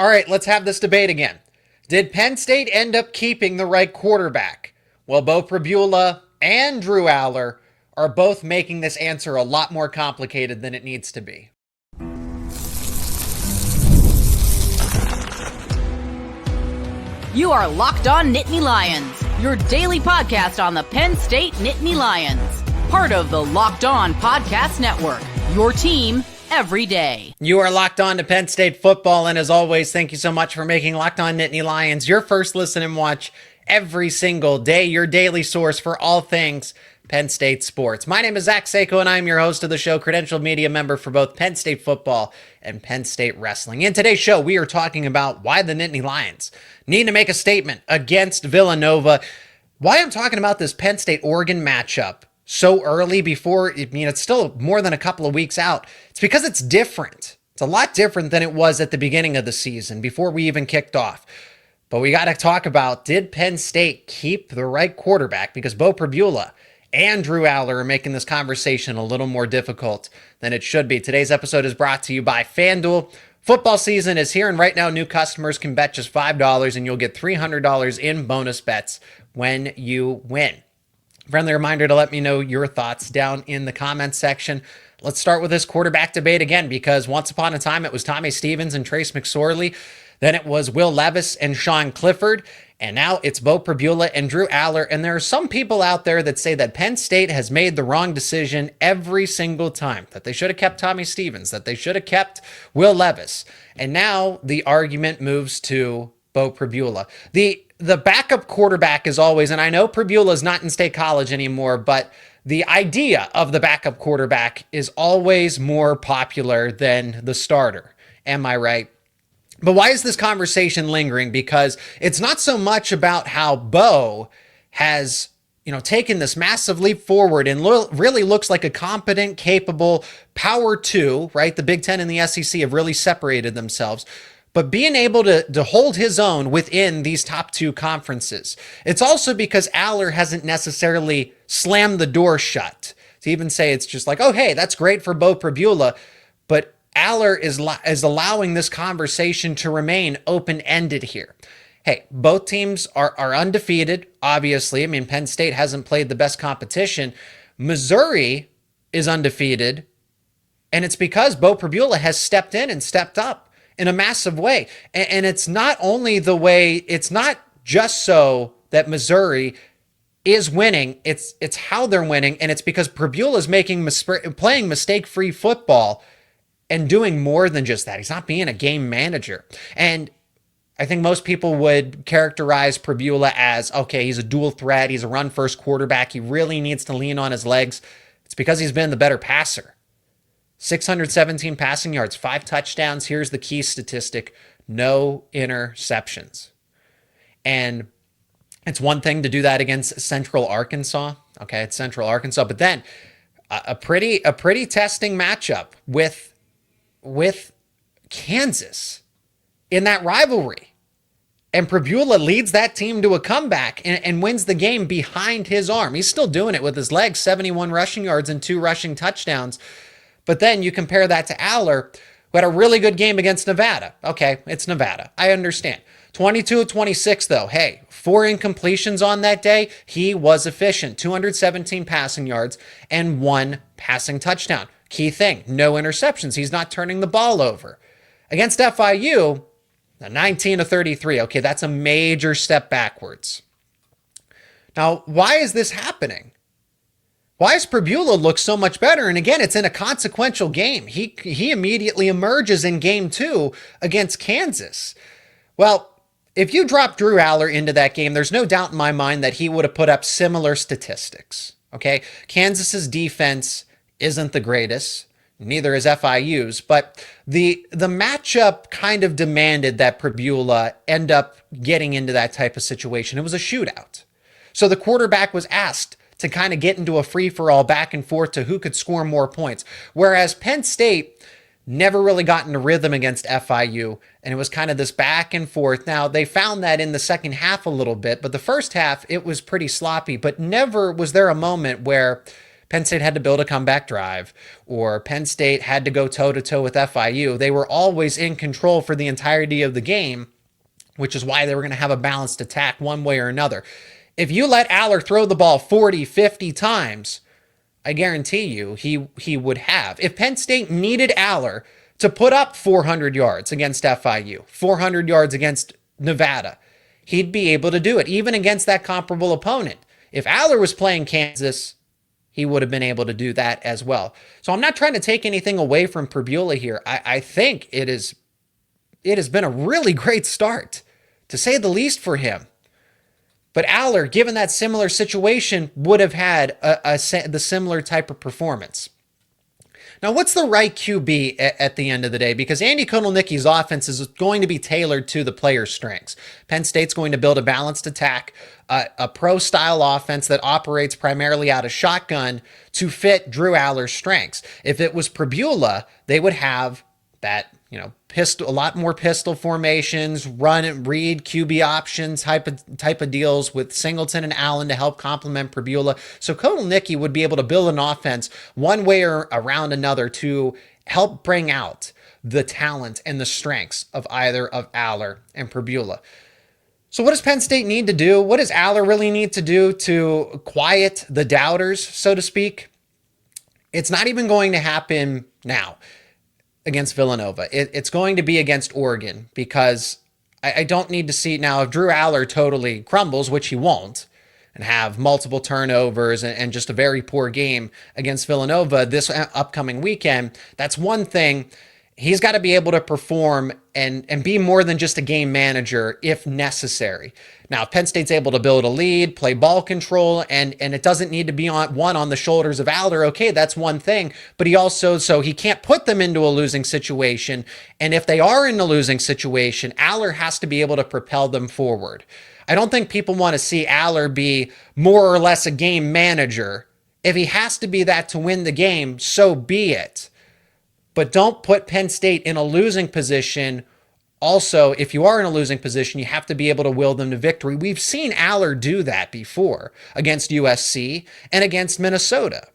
All right, let's have this debate again. Did Penn State end up keeping the right quarterback? Well, Beau Pribula and Drew Allar are both making this answer a lot more complicated than it needs to be. You are Locked On Nittany Lions, your daily podcast on the Penn State Nittany Lions. Part of the Locked On Podcast Network, your team every day. You are locked on to Penn State football, and as always, thank you so much for making Locked On Nittany Lions your first listen and watch every single day, your daily source for all things Penn State sports. My name is Zach Seyko, and I'm your host of the show, credentialed media member for both Penn State football and Penn State wrestling. In today's show, we are talking about why the Nittany Lions need to make a statement against Villanova, why I'm talking about this Penn State-Oregon matchup so early before, it's still more than a couple of weeks out. It's because it's different. It's a lot different than it was at the beginning of the season, before we even kicked off. But we got to talk about, did Penn State keep the right quarterback? Because Beau Pribula and Drew Allar are making this conversation a little more difficult than it should be. Today's episode is brought to you by FanDuel. Football season is here, and right now new customers can bet just $5 and you'll get $300 in bonus bets when you win. Friendly reminder to let me know your thoughts down in the comments section. Let's start with this quarterback debate again, because once upon a time it was Tommy Stevens and Trace McSorley. Then it was Will Levis and Sean Clifford. And now it's Beau Pribula and Drew Allar. And there are some people out there that say that Penn State has made the wrong decision every single time, that they should have kept Tommy Stevens, that they should have kept Will Levis. And now the argument moves to Beau Pribula. The backup quarterback is always, and I know Pribula is not in State College anymore, but the idea of the backup quarterback is always more popular than the starter. Am I right? But why is this conversation lingering? Because it's not so much about how Beau has, taken this massive leap forward and really looks like a competent, capable Power 2, right? The Big Ten and the SEC have really separated themselves. But being able to hold his own within these top two conferences. It's also because Allar hasn't necessarily slammed the door shut. To even say it's just like, oh, hey, that's great for Beau Pribula. But Allar is allowing this conversation to remain open-ended here. Hey, both teams are undefeated, obviously. Penn State hasn't played the best competition. Missouri is undefeated, and it's because Beau Pribula has stepped in and stepped up in a massive way. And it's not only the way, it's not just so that Missouri is winning, it's how they're winning, and it's because Pribula is playing mistake-free football and doing more than just that. He's not being a game manager. And I think most people would characterize Pribula as, okay, he's a dual threat, he's a run-first quarterback, he really needs to lean on his legs. It's because he's been the better passer. 617 passing yards, 5 touchdowns. Here's the key statistic: no interceptions. And it's one thing to do that against Central Arkansas. Okay, it's Central Arkansas, but then a pretty testing matchup with Kansas in that rivalry. And Pribula leads that team to a comeback and wins the game behind his arm. He's still doing it with his legs, 71 rushing yards and 2 rushing touchdowns. But then you compare that to Allar, who had a really good game against Nevada. Okay, it's Nevada. I understand. 22-26, though. Hey, 4 incompletions on that day. He was efficient. 217 passing yards and 1 passing touchdown. Key thing, no interceptions. He's not turning the ball over. Against FIU, 19-33. Okay, that's a major step backwards. Now, why is this happening? Why does Pribula look so much better? And again, it's in a consequential game. He immediately emerges in game 2 against Kansas. Well, if you drop Drew Allar into that game, there's no doubt in my mind that he would have put up similar statistics. Okay, Kansas's defense isn't the greatest. Neither is FIU's, but the matchup kind of demanded that Pribula end up getting into that type of situation. It was a shootout. So the quarterback was asked to kind of get into a free-for-all back and forth to who could score more points. Whereas Penn State never really got into rhythm against FIU, and it was kind of this back and forth. Now, they found that in the second half a little bit, but the first half, it was pretty sloppy, but never was there a moment where Penn State had to build a comeback drive, or Penn State had to go toe-to-toe with FIU. They were always in control for the entirety of the game, which is why they were going to have a balanced attack one way or another. If you let Allar throw the ball 40, 50 times, I guarantee you he would have. If Penn State needed Allar to put up 400 yards against FIU, 400 yards against Nevada, he'd be able to do it, even against that comparable opponent. If Allar was playing Kansas, he would have been able to do that as well. So I'm not trying to take anything away from Pribula here. I think it has been a really great start, to say the least, for him. But Allar, given that similar situation, would have had the similar type of performance. Now, what's the right QB at the end of the day? Because Andy Kotelnicki's offense is going to be tailored to the player's strengths. Penn State's going to build a balanced attack, a pro-style offense that operates primarily out of shotgun to fit Drew Allar's strengths. If it was Pribula, they would have that, pistol, a lot more pistol formations, run and read QB options type of deals with Singleton and Allen to help complement Pribula. So Kotelnicki would be able to build an offense one way or around another to help bring out the talent and the strengths of either of Allar and Pribula. So what does Penn State need to do? What does Allar really need to do to quiet the doubters, so to speak? It's not even going to happen now against Villanova. It's going to be against Oregon, because I don't need to see now if Drew Allar totally crumbles, which he won't, and have multiple turnovers and just a very poor game against Villanova this upcoming weekend. That's one thing. He's got to be able to perform and be more than just a game manager if necessary. Now, if Penn State's able to build a lead, play ball control, and it doesn't need to be on the shoulders of Allar, okay, that's one thing. But he can't put them into a losing situation. And if they are in a losing situation, Allar has to be able to propel them forward. I don't think people want to see Allar be more or less a game manager. If he has to be that to win the game, so be it. But don't put Penn State in a losing position. Also, if you are in a losing position, you have to be able to will them to victory. We've seen Allar do that before against USC and against Minnesota.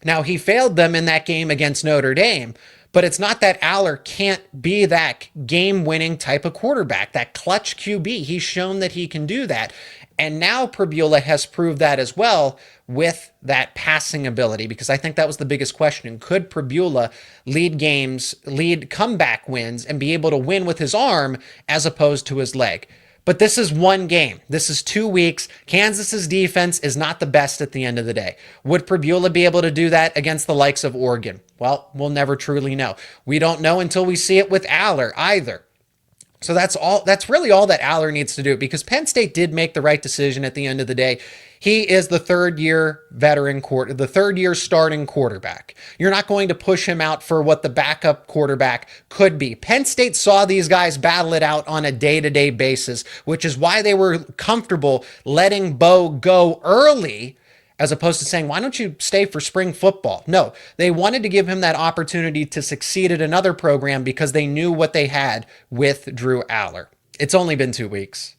Now, he failed them in that game against Notre Dame, but it's not that Allar can't be that game-winning type of quarterback, that clutch QB. He's shown that he can do that. And now Pribula has proved that as well with that passing ability, because I think that was the biggest question. Could Pribula lead games, lead comeback wins, and be able to win with his arm as opposed to his leg? But this is one game. This is 2 weeks. Kansas's defense is not the best at the end of the day. Would Pribula be able to do that against the likes of Oregon? Well, we'll never truly know. We don't know until we see it with Allar either. So that's really all that Allar needs to do, because Penn State did make the right decision at the end of the day. He is the third-year starting quarterback. You're not going to push him out for what the backup quarterback could be. Penn State saw these guys battle it out on a day-to-day basis, which is why they were comfortable letting Beau go early, as opposed to saying, why don't you stay for spring football? No, they wanted to give him that opportunity to succeed at another program because they knew what they had with Drew Allar. It's only been 2 weeks.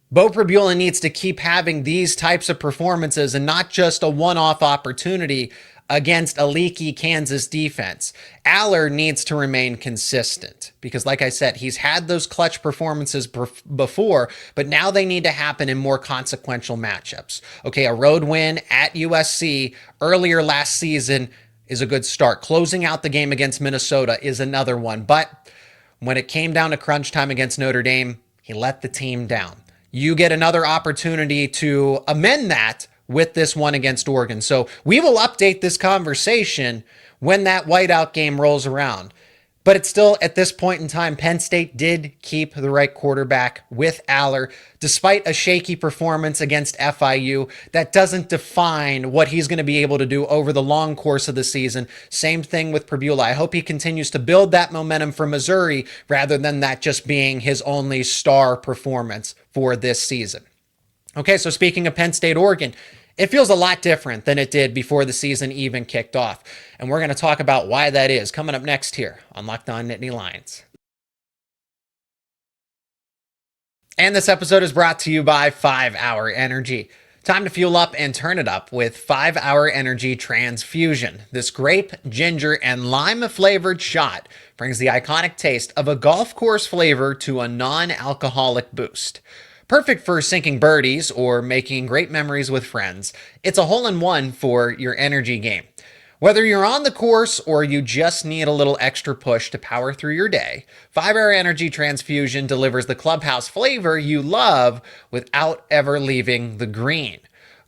Beau Pribula needs to keep having these types of performances and not just a one-off opportunity against a leaky Kansas defense. Allar needs to remain consistent because, like I said, he's had those clutch performances before, but now they need to happen in more consequential matchups. Okay, a road win at USC earlier last season is a good start. Closing out the game against Minnesota is another one, but when it came down to crunch time against Notre Dame, he let the team down. You get another opportunity to amend that with this one against Oregon. So we will update this conversation when that whiteout game rolls around. But it's still, at this point in time, Penn State did keep the right quarterback with Allar, despite a shaky performance against FIU. That doesn't define what he's going to be able to do over the long course of the season. Same thing with Pribula. I hope he continues to build that momentum for Missouri rather than that just being his only star performance for this season. Okay, so speaking of Penn State, Oregon, it feels a lot different than it did before the season even kicked off. And we're going to talk about why that is coming up next here on Locked On Nittany Lions. And this episode is brought to you by 5 Hour Energy. Time to fuel up and turn it up with 5-Hour Energy Transfusion. This grape, ginger, and lime-flavored shot brings the iconic taste of a golf course flavor to a non-alcoholic boost. Perfect for sinking birdies or making great memories with friends, it's a hole-in-one for your energy game. Whether you're on the course or you just need a little extra push to power through your day, 5-Hour Energy Transfusion delivers the clubhouse flavor you love without ever leaving the green.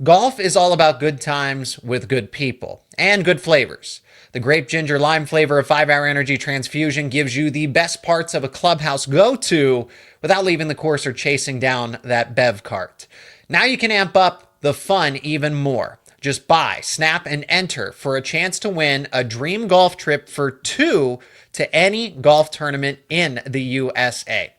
Golf is all about good times with good people and good flavors. The grape ginger lime flavor of 5-Hour Energy Transfusion gives you the best parts of a clubhouse go-to without leaving the course or chasing down that bev cart. Now you can amp up the fun even more. Just buy, snap, and enter for a chance to win a dream golf trip for 2 to any golf tournament in the USA.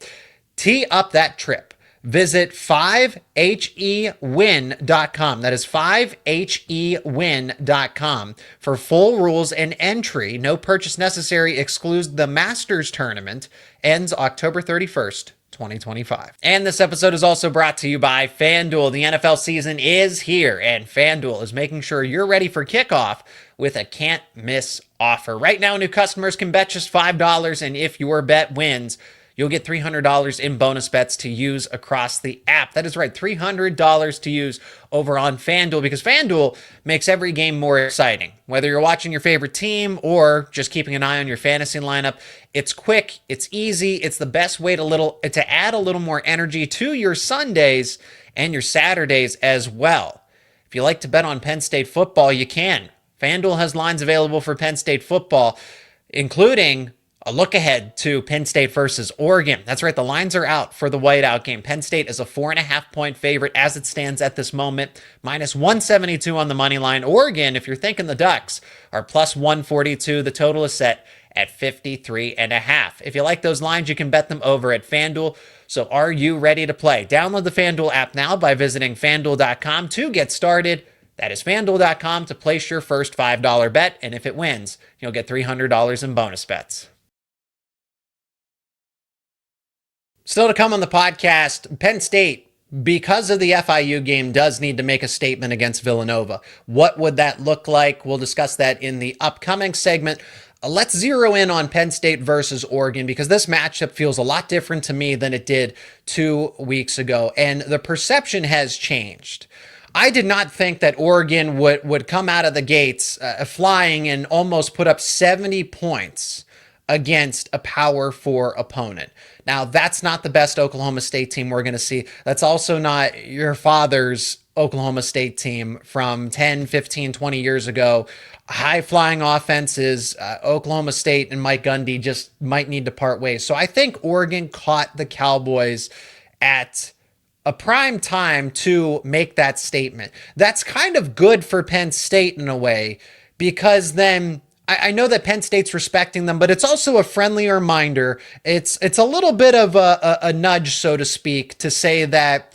Tee up that trip. Visit 5hewin.com. That is 5hewin.com for full rules and entry. No purchase necessary. Excludes the Masters Tournament. Ends October 31st. 2025. And this episode is also brought to you by FanDuel. The NFL season is here, and FanDuel is making sure you're ready for kickoff with a can't-miss offer. Right now, new customers can bet just $5, and if your bet wins, you'll get $300 in bonus bets to use across the app. That is right, $300 to use over on FanDuel, because FanDuel makes every game more exciting. Whether you're watching your favorite team or just keeping an eye on your fantasy lineup, it's quick, it's easy, it's the best way to add a little more energy to your Sundays and your Saturdays as well. If you like to bet on Penn State football, you can. FanDuel has lines available for Penn State football, including a look ahead to Penn State versus Oregon. That's right, the lines are out for the Whiteout game. Penn State is a 4.5-point favorite as it stands at this moment, minus 172 on the money line. Oregon, if you're thinking the Ducks, are plus 142. The total is set at 53.5. If you like those lines, you can bet them over at FanDuel. So are you ready to play? Download the FanDuel app now by visiting FanDuel.com to get started. That is FanDuel.com to place your first $5 bet, and if it wins, you'll get $300 in bonus bets. Still to come on the podcast, Penn State, because of the FIU game, does need to make a statement against Villanova. What would that look like? We'll discuss that in the upcoming segment. Let's zero in on Penn State versus Oregon, because this matchup feels a lot different to me than it did 2 weeks ago, and the perception has changed. I did not think that Oregon would come out of the gates flying and almost put up 70 points against a Power 4 opponent. Now, that's not the best Oklahoma State team we're going to see. That's also not your father's Oklahoma State team from 10, 15, 20 years ago. High-flying offenses, Oklahoma State and Mike Gundy just might need to part ways. So I think Oregon caught the Cowboys at a prime time to make that statement. That's kind of good for Penn State in a way, because then I know that Penn State's respecting them, but it's also a friendly reminder. It's a little bit of a nudge, so to speak, to say that,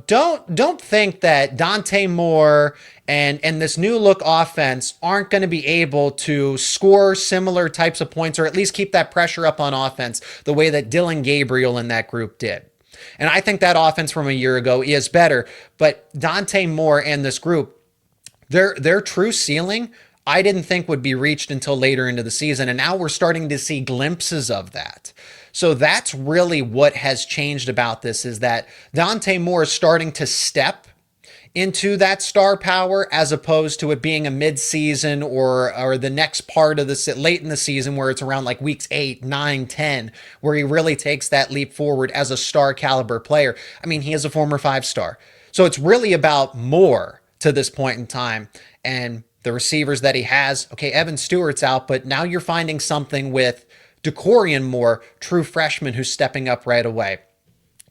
don't think that Dante Moore and this new look offense aren't going to be able to score similar types of points, or at least keep that pressure up on offense the way that Dylan Gabriel and that group did. And I think that offense from a year ago is better, but Dante Moore and this group, their true ceiling, I didn't think would be reached until later into the season, and now we're starting to see glimpses of that. So that's really what has changed about this, is that Dante Moore is starting to step into that star power, as opposed to it being a mid-season or the next part of the late in the season where it's around like weeks 8, 9, 10, where he really takes that leap forward as a star caliber player. I mean, he is a former 5-star. So it's really about Moore to this point in time, and the receivers that he has. Okay, Evan Stewart's out, but now you're finding something with DeCorian Moore, true freshman, who's stepping up right away.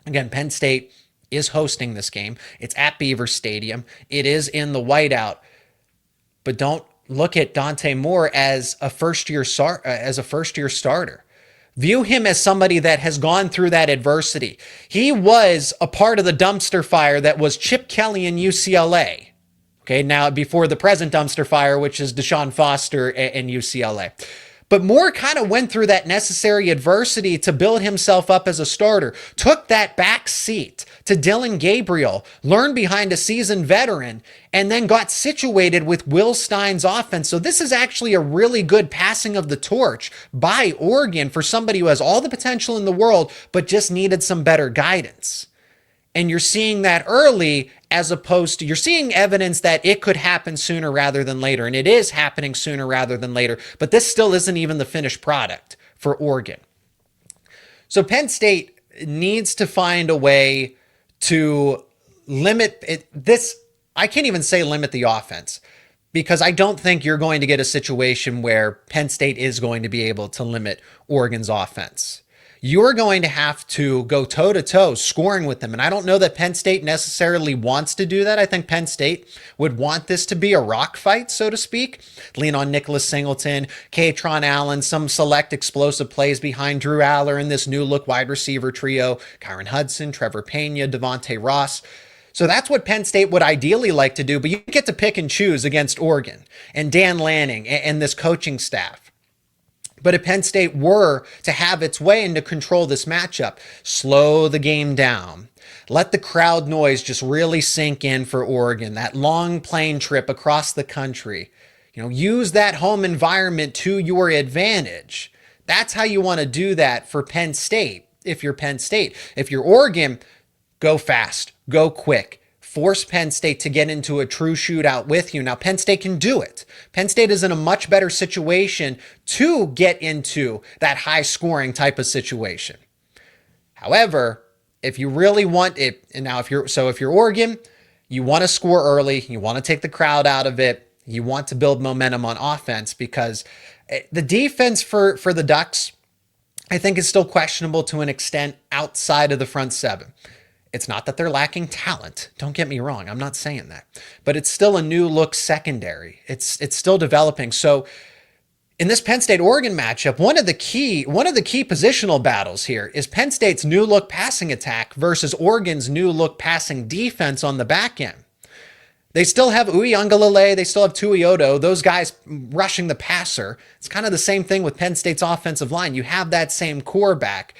Again, Penn State is hosting this game. It's at Beaver Stadium. It is in the Whiteout. But don't look at Dante Moore as a first-year starter. View him as somebody that has gone through that adversity. He was a part of the dumpster fire that was Chip Kelly in UCLA. Okay, now before the present dumpster fire, which is Deshaun Foster and UCLA. But Moore kind of went through that necessary adversity to build himself up as a starter, took that back seat to Dillon Gabriel, learned behind a seasoned veteran, and then got situated with Will Stein's offense. So this is actually a really good passing of the torch by Oregon for somebody who has all the potential in the world, but just needed some better guidance. And you're seeing that early, as opposed to you're seeing evidence that it could happen sooner rather than later. And it is happening sooner rather than later. But this still isn't even the finished product for Oregon. So Penn State needs to find a way to limit this. I can't even say limit the offense, because I don't think you're going to get a situation where Penn State is going to be able to limit Oregon's offense. You're going to have to go toe-to-toe scoring with them. And I don't know that Penn State necessarily wants to do that. I think Penn State would want this to be a rock fight, so to speak. Lean on Nicholas Singleton, Katron Allen, some select explosive plays behind Drew Allar and this new look wide receiver trio, Kyron Hudson, Trevor Pena, Devontae Ross. So that's what Penn State would ideally like to do, but you get to pick and choose against Oregon and Dan Lanning and this coaching staff. But if Penn State were to have its way and to control this matchup, slow the game down, let the crowd noise just really sink in for Oregon, that long plane trip across the country, use that home environment to your advantage. That's how you want to do that for Penn State. If you're Penn State, if you're Oregon, go fast, go quick. Force Penn State to get into a true shootout with you. Now, Penn State can do it. Penn State is in a much better situation to get into that high scoring type of situation. However, if you really want it, and now if you're Oregon, you want to score early, you want to take the crowd out of it, you want to build momentum on offense, because the defense for the Ducks, I think, is still questionable to an extent outside of the front seven. It's not that they're lacking talent. Don't get me wrong. I'm not saying that. But it's still a new look secondary. It's still developing. So in this Penn State-Oregon matchup, one of the key positional battles here is Penn State's new look passing attack versus Oregon's new look passing defense on the back end. They still have Uiagalelei. They still have Tuiodo. Those guys rushing the passer. It's kind of the same thing with Penn State's offensive line. You have that same core back.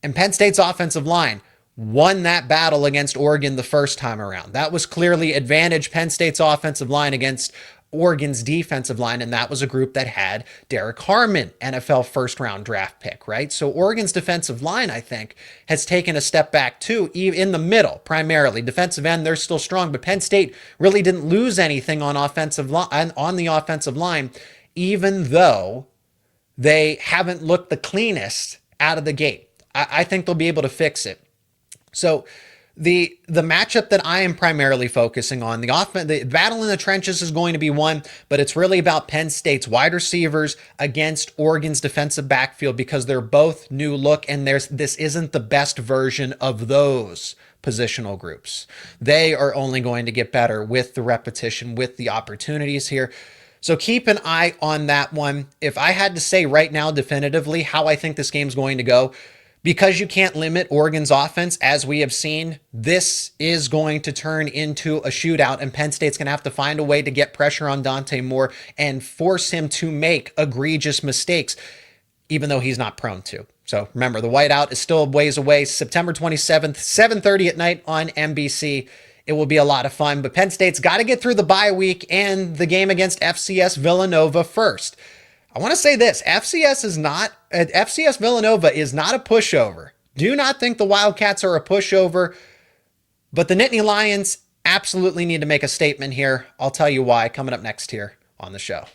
And Penn State's offensive line won that battle against Oregon the first time around. That was clearly advantage Penn State's offensive line against Oregon's defensive line, and that was a group that had Derek Harmon, NFL first-round draft pick, right? So Oregon's defensive line, I think, has taken a step back too, in the middle, primarily. Defensive end, they're still strong, but Penn State really didn't lose anything on the offensive line, even though they haven't looked the cleanest out of the gate. I think they'll be able to fix it. So the matchup that I am primarily focusing on, the battle in the trenches is going to be one, but it's really about Penn State's wide receivers against Oregon's defensive backfield, because they're both new look, and this isn't the best version of those positional groups. They are only going to get better with the repetition, with the opportunities here. So keep an eye on that one. If I had to say right now definitively how I think this game's going to go, because you can't limit Oregon's offense, as we have seen, this is going to turn into a shootout, and Penn State's going to have to find a way to get pressure on Dante Moore and force him to make egregious mistakes, even though he's not prone to. So remember, the Whiteout is still a ways away. September 27th, 7:30 at night on NBC. It will be a lot of fun, but Penn State's got to get through the bye week and the game against FCS Villanova first. I want to say this, FCS Villanova is not a pushover. Do not think the Wildcats are a pushover, but the Nittany Lions absolutely need to make a statement here. I'll tell you why coming up next here on the show.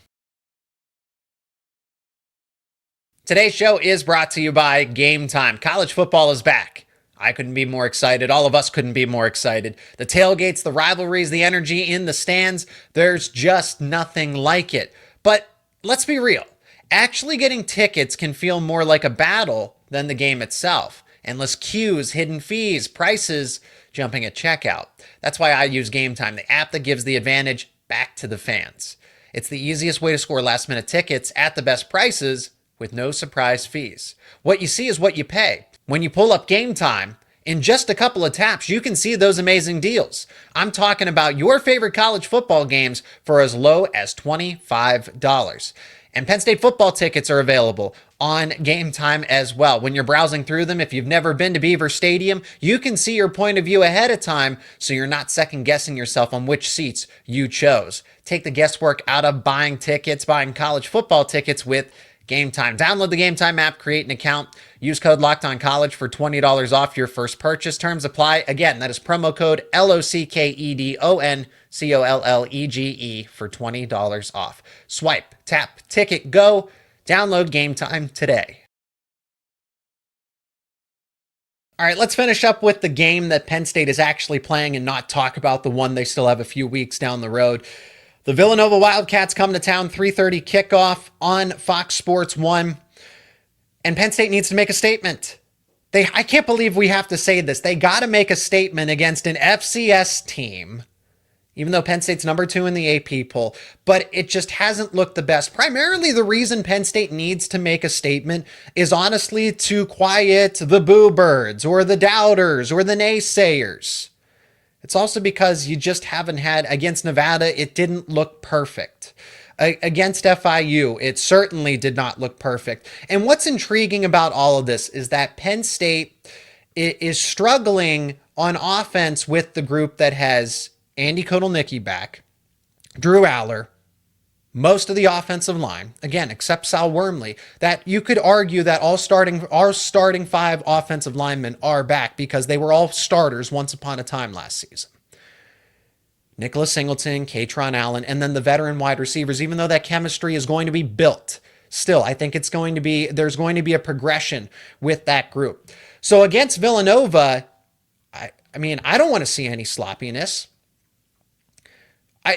Today's show is brought to you by Game Time. College football is back. I couldn't be more excited. All of us couldn't be more excited. The tailgates, the rivalries, the energy in the stands, there's just nothing like it. But let's be real. Actually getting tickets can feel more like a battle than the game itself. Endless queues, hidden fees, prices, jumping at checkout. That's why I use Game Time, the app that gives the advantage back to the fans. It's the easiest way to score last-minute tickets at the best prices with no surprise fees. What you see is what you pay. When you pull up Game Time, in just a couple of taps, you can see those amazing deals. I'm talking about your favorite college football games for as low as $25. And Penn State football tickets are available on Game Time as well. When you're browsing through them, if you've never been to Beaver Stadium, you can see your point of view ahead of time so you're not second guessing yourself on which seats you chose. Take the guesswork out of buying tickets, buying college football tickets with Game Time. Download the Game Time app, create an account, use code LOCKEDONCollege for $20 off your first purchase. Terms apply. Again, that is promo code LOCKEDONCOLLEGE for $20 off. Swipe, tap, ticket, go. Download Game Time today. All right, let's finish up with the game that Penn State is actually playing and not talk about the one they still have a few weeks down the road. The Villanova Wildcats come to town, 3:30 kickoff on Fox Sports 1. And Penn State needs to make a statement. I can't believe we have to say this. They got to make a statement against an FCS team, even though Penn State's number 2 in the AP poll, but it just hasn't looked the best. Primarily the reason Penn State needs to make a statement is honestly to quiet the boo birds or the doubters or the naysayers. It's also because you just haven't had, against Nevada, it didn't look perfect. Against FIU, it certainly did not look perfect. And what's intriguing about all of this is that Penn State is struggling on offense with the group that has Andy Kotelnicki back, Drew Allar, most of the offensive line, again, except Sal Wormley, that you could argue that our starting 5 offensive linemen are back because they were all starters once upon a time last season. Nicholas Singleton, Katron Allen, and then the veteran wide receivers, even though that chemistry is going to be built, still, I think there's going to be a progression with that group. So against Villanova, I don't want to see any sloppiness.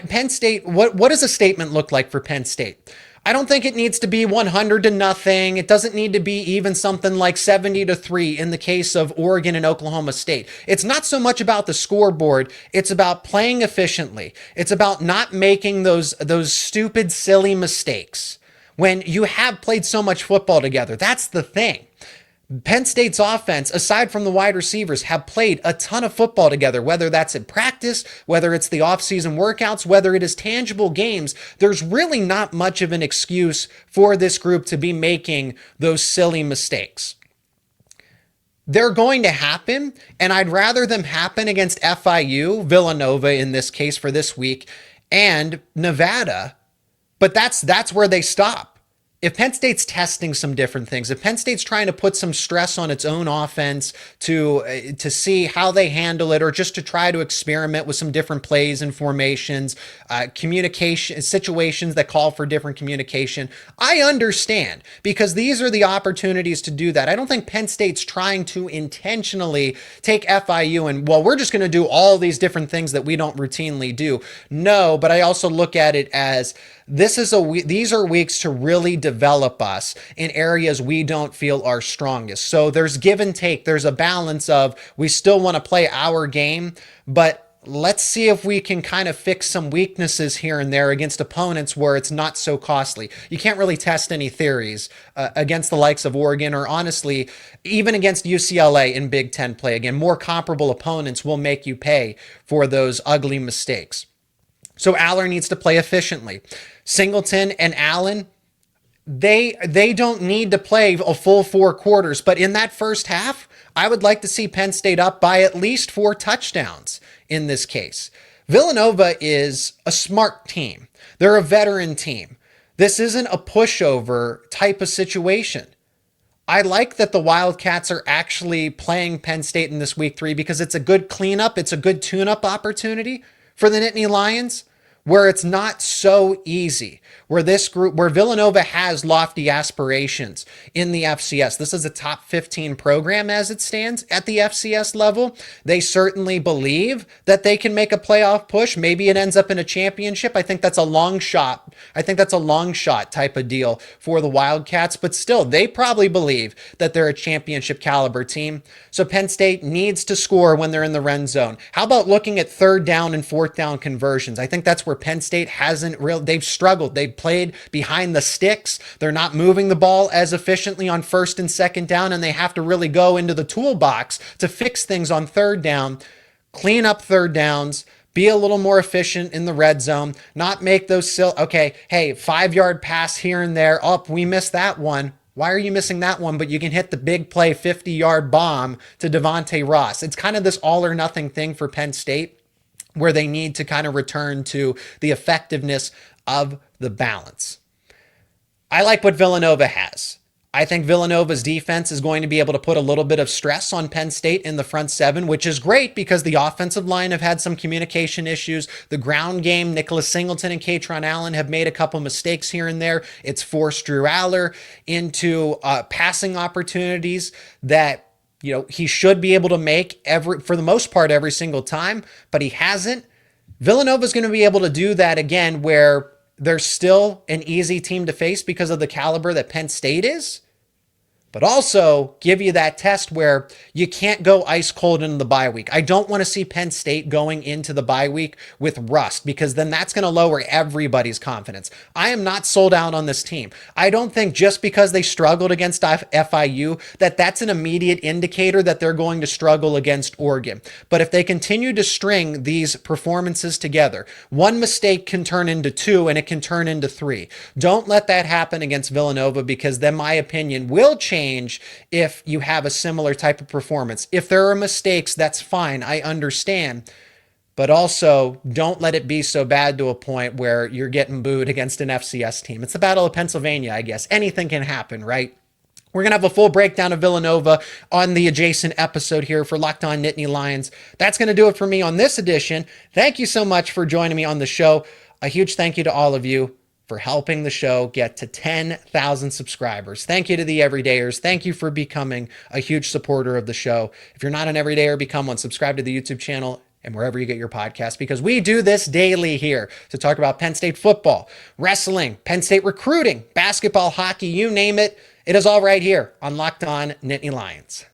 Penn State, what does a statement look like for Penn State? I don't think it needs to be 100-0. It doesn't need to be even something like 70-3 in the case of Oregon and Oklahoma State. It's not so much about the scoreboard. It's about playing efficiently. It's about not making those stupid, silly mistakes when you have played so much football together. That's the thing. Penn State's offense, aside from the wide receivers, have played a ton of football together, whether that's in practice, whether it's the offseason workouts, whether it is tangible games. There's really not much of an excuse for this group to be making those silly mistakes. They're going to happen, and I'd rather them happen against FIU, Villanova in this case for this week, and Nevada, but that's where they stop. If Penn State's testing some different things, if Penn State's trying to put some stress on its own offense to see how they handle it, or just to try to experiment with some different plays and formations, communication situations that call for different communication, I understand, because these are the opportunities to do that. I don't think Penn State's trying to intentionally take FIU and, well, we're just going to do all these different things that we don't routinely do. No, but I also look at it as these are weeks to really develop us in areas we don't feel are strongest. So there's give and take. There's a balance of we still want to play our game, but let's see if we can kind of fix some weaknesses here and there against opponents where it's not so costly. You can't really test any theories against the likes of Oregon, or honestly, even against UCLA in Big Ten play. Again, more comparable opponents will make you pay for those ugly mistakes. So Allar needs to play efficiently. Singleton and Allen, they don't need to play a full 4 quarters, but in that first half, I would like to see Penn State up by at least 4 touchdowns in this case. Villanova is a smart team. They're a veteran team. This isn't a pushover type of situation. I like that the Wildcats are actually playing Penn State in this week 3 because it's a good cleanup. It's a good tune-up opportunity for the Nittany Lions, where it's not so easy, where Villanova has lofty aspirations in the FCS. This is a top 15 program as it stands at the FCS level. They certainly believe that they can make a playoff push. Maybe it ends up in a championship. I think that's a long shot. Type of deal for the Wildcats, but still, they probably believe that they're a championship caliber team. So Penn State needs to score when they're in the red zone. How about looking at 3rd down and 4th down conversions? I think that's where Penn State they've struggled. They've played behind the sticks. They're not moving the ball as efficiently on 1st and 2nd down, and they have to really go into the toolbox to fix things on 3rd down, clean up 3rd downs, Be a little more efficient in the red zone, not make those okay, hey, 5-yard pass here and there. Oh, we missed that one. Why are you missing that one? But you can hit the big play 50-yard bomb to Devontae Ross. It's kind of this all or nothing thing for Penn State where they need to kind of return to the effectiveness of the balance. I like what Villanova has. I think Villanova's defense is going to be able to put a little bit of stress on Penn State in the front seven, which is great because the offensive line have had some communication issues. The ground game, Nicholas Singleton and Katron Allen have made a couple mistakes here and there. It's forced Drew Allar into passing opportunities that he should be able to make for the most part every single time, but he hasn't. Villanova's going to be able to do that again where they're still an easy team to face because of the caliber that Penn State is, but also give you that test where you can't go ice cold into the bye week. I don't want to see Penn State going into the bye week with rust because then that's going to lower everybody's confidence. I am not sold out on this team. I don't think just because they struggled against FIU that's an immediate indicator that they're going to struggle against Oregon. But if they continue to string these performances together, one mistake can turn into 2 and it can turn into 3. Don't let that happen against Villanova because then my opinion will change if you have a similar type of performance. If there are mistakes, that's fine. I understand. But also, don't let it be so bad to a point where you're getting booed against an FCS team. It's the Battle of Pennsylvania, I guess. Anything can happen, right? We're going to have a full breakdown of Villanova on the adjacent episode here for Locked On Nittany Lions. That's going to do it for me on this edition. Thank you so much for joining me on the show. A huge thank you to all of you for helping the show get to 10,000 subscribers. Thank you to the everydayers. Thank you for becoming a huge supporter of the show. If you're not an everydayer, become one. Subscribe to the YouTube channel and wherever you get your podcast because we do this daily here to talk about Penn State football, wrestling, Penn State recruiting, basketball, hockey, you name it. It is all right here on Locked On Nittany Lions.